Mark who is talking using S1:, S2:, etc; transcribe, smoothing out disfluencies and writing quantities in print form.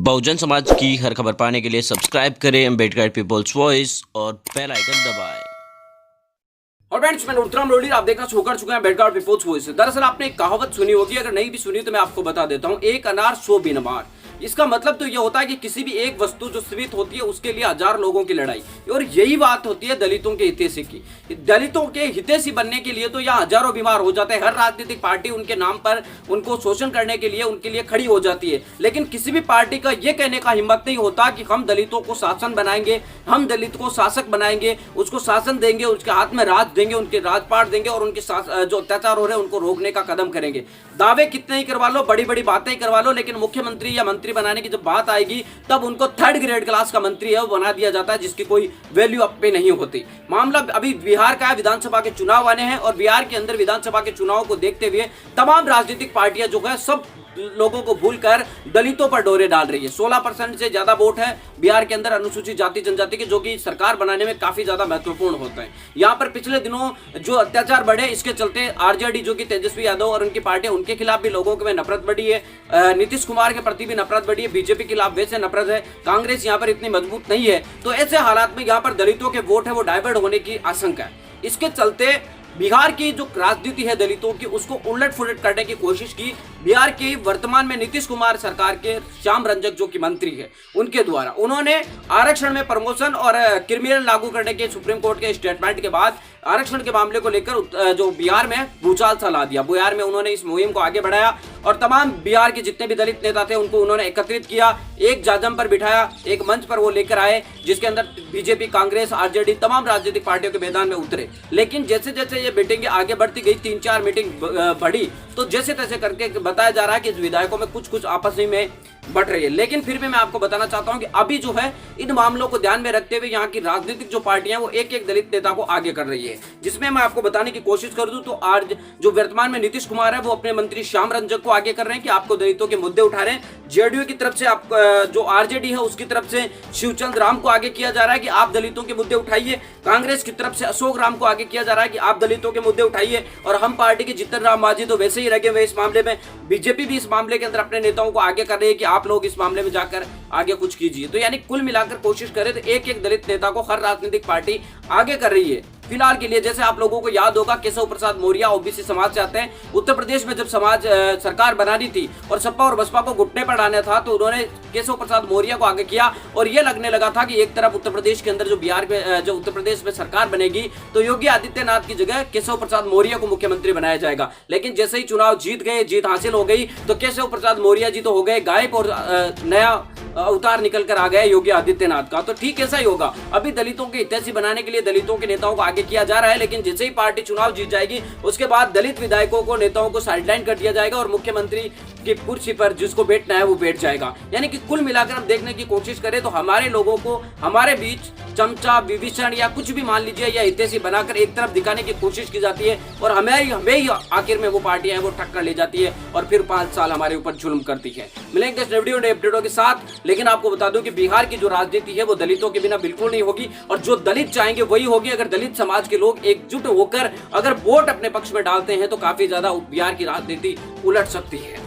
S1: बहुजन समाज की हर खबर पाने के लिए सब्सक्राइब करें अम्बेडकर पीपल्स वॉइस और बेल आइकन दबाएं।
S2: और फ्रेंड्स, मैं उत्तराम लोडी, आप देखना शुरू कर चुके हैं अम्बेडकर पीपल्स वॉइस। दरअसल आपने एक कहावत सुनी होगी, अगर नहीं भी सुनी तो मैं आपको बता देता हूँ, एक अनार 100 बीमार। इसका मतलब तो यह होता है कि किसी भी एक वस्तु जो सीमित होती है उसके लिए हजार लोगों की लड़ाई। और यही बात होती है दलितों के हितैषी की। दलितों के हितैषी बनने के लिए तो यहाँ हजारों बीमार हो जाते हैं। हर राजनीतिक पार्टी उनके नाम पर उनको शोषण करने के लिए उनके लिए खड़ी हो जाती है, लेकिन किसी भी पार्टी का यह कहने का हिम्मत नहीं होता कि हम दलितों को शासन बनाएंगे, हम दलित को शासक बनाएंगे, उसको शासन देंगे, उसके हाथ में राज देंगे, उनके राजपाट देंगे और उनके जो अत्याचार हो रहे हैं उनको रोकने का कदम करेंगे। दावे कितने ही करवा लो, बड़ी बड़ी बातें ही करवा लो, लेकिन मुख्यमंत्री या मंत्री बनाने की जब बात आएगी तब उनको 3rd ग्रेड क्लास का मंत्री है वो बना दिया जाता है, जिसकी कोई वैल्यू अब पे नहीं होती। मामला अभी बिहार का है, विधानसभा के चुनाव आने हैं और बिहार के अंदर विधानसभा के चुनाव को देखते हुए तमाम राजनीतिक पार्टियां जो है सब लोगों को भूलकर दलितों पर डोरे डाल रही है। 16% से ज्यादा वोट है बिहार के अंदर अनुसूचित जाति जनजाति के, जो कि सरकार बनाने में काफी ज्यादा महत्वपूर्ण होता है। यहाँ पर पिछले दिनों जो अत्याचार बढ़े, इसके चलते आरजेडी जो कि तेजस्वी यादव और उनकी पार्टी, उनके खिलाफ भी लोगों में नफरत बढ़ी है। नीतीश कुमार के प्रति भी नफरत बढ़ी है, बीजेपी के खिलाफ वैसे नफरत है, कांग्रेस यहाँ पर इतनी मजबूत नहीं है। तो ऐसे हालात में यहाँ पर दलितों के वोट है वो डाइवर्ट होने की आशंका है। इसके चलते बिहार की जो राजनीति है दलितों की, उसको उलट फुलट करने की कोशिश की बिहार के वर्तमान में नीतीश कुमार सरकार के श्याम रंजक जो कि मंत्री है उनके द्वारा। उन्होंने आरक्षण में प्रमोशन और क्रिमिनल लागू करने के सुप्रीम कोर्ट के स्टेटमेंट के बाद आरक्षण के मामले को लेकर जो बिहार में भूचाल सा ला दिया। बिहार में उन्होंने इस मुहिम को आगे बढ़ाया और तमाम बिहार के जितने भी दलित नेता थे उनको उन्होंने एकत्रित किया, एक जाजम पर बिठाया, एक मंच पर वो लेकर आए, जिसके अंदर बीजेपी, कांग्रेस, आरजेडी तमाम राजनीतिक पार्टियों के मैदान में उतरे। लेकिन जैसे जैसे ये मीटिंग आगे बढ़ती गई, 3-4 मीटिंग बढ़ी, तो जैसे तैसे करके बताया जा रहा है कि इस विधायकों में कुछ आपस में बढ़ रही है। लेकिन फिर भी मैं आपको बताना चाहता हूं कि अभी जो है इन मामलों को ध्यान में रखते हुए यहाँ की राजनीतिक जो पार्टियां वो एक एक दलित नेता को आगे कर रही है। जिसमें मैं आपको बताने की कोशिश कर दूं तो आज जो वर्तमान में नीतीश कुमार है वो अपने मंत्री श्याम रंजक को आगे कर रहे हैं कि आपको दलितों के मुद्दे उठा रहे हैं। जेडीयू की तरफ से आप जो आरजेडी है उसकी तरफ से शिवचंद राम को आगे किया जा रहा है कि आप दलितों के मुद्दे उठाइए। कांग्रेस की तरफ से अशोक राम को आगे किया जा रहा है कि आप दलितों के मुद्दे उठाइए। और हम पार्टी के जितन राम मांझी तो वैसे ही लगे हुए इस मामले में। बीजेपी भी इस मामले के अंदर अपने नेताओं को आगे कर रही है कि आप लोग इस मामले में जाकर आगे कुछ कीजिए। तो यानी कुल मिलाकर कोशिश करें तो एक एक दलित नेता को हर राजनीतिक पार्टी आगे कर रही है। फिलहाल के लिए जैसे आप लोगों को याद होगा, केशव प्रसाद मौर्य ओबीसी समाज से आते हैं। उत्तर प्रदेश में जब समाज सरकार बनानी थी और सपा और बसपा को घुटने पर डालना था तो उन्होंने केशव प्रसाद मौर्य को आगे किया। और ये लगने लगा था कि एक तरफ उत्तर प्रदेश के अंदर जो बिहार में जो उत्तर प्रदेश में सरकार बनेगी तो योगी आदित्यनाथ की जगह केशव प्रसाद मौर्य को मुख्यमंत्री बनाया जाएगा। लेकिन जैसे ही चुनाव जीत गए, जीत हासिल हो गई, तो केशव प्रसाद मौर्य जी तो हो गए गायब और नया अवतार निकल कर आ गया योगी आदित्यनाथ का। तो ठीक ऐसा ही होगा। अभी दलितों के हितैषी बनाने के लिए दलितों के नेताओं को आगे किया जा रहा है, लेकिन जैसे ही पार्टी चुनाव जीत जाएगी उसके बाद दलित विधायकों को, नेताओं को साइडलाइन कर दिया जाएगा और मुख्यमंत्री की कुर्सी पर जिसको बैठना है वो बैठ जाएगा। यानी कि कुल मिलाकर हम देखने की कोशिश करें तो हमारे लोगों को हमारे बीच चमचा, विभीषण या कुछ भी मान लीजिए या हितैषी बनाकर एक तरफ दिखाने की कोशिश की जाती है और हमें ही आखिर में वो पार्टियां हैं वो टक्कर ले जाती है और फिर 5 साल हमारे ऊपर जुल्म करती है। मिलेंगे इस वीडियो नए अपडेटों के साथ। लेकिन आपको बता दूं कि बिहार की जो राजनीति है वो दलितों के बिना बिल्कुल नहीं होगी और जो दलित चाहेंगे वही होगी। अगर दलित समाज के लोग एकजुट होकर अगर वोट अपने पक्ष में डालते हैं तो काफी ज्यादा बिहार की राजनीति उलट सकती है।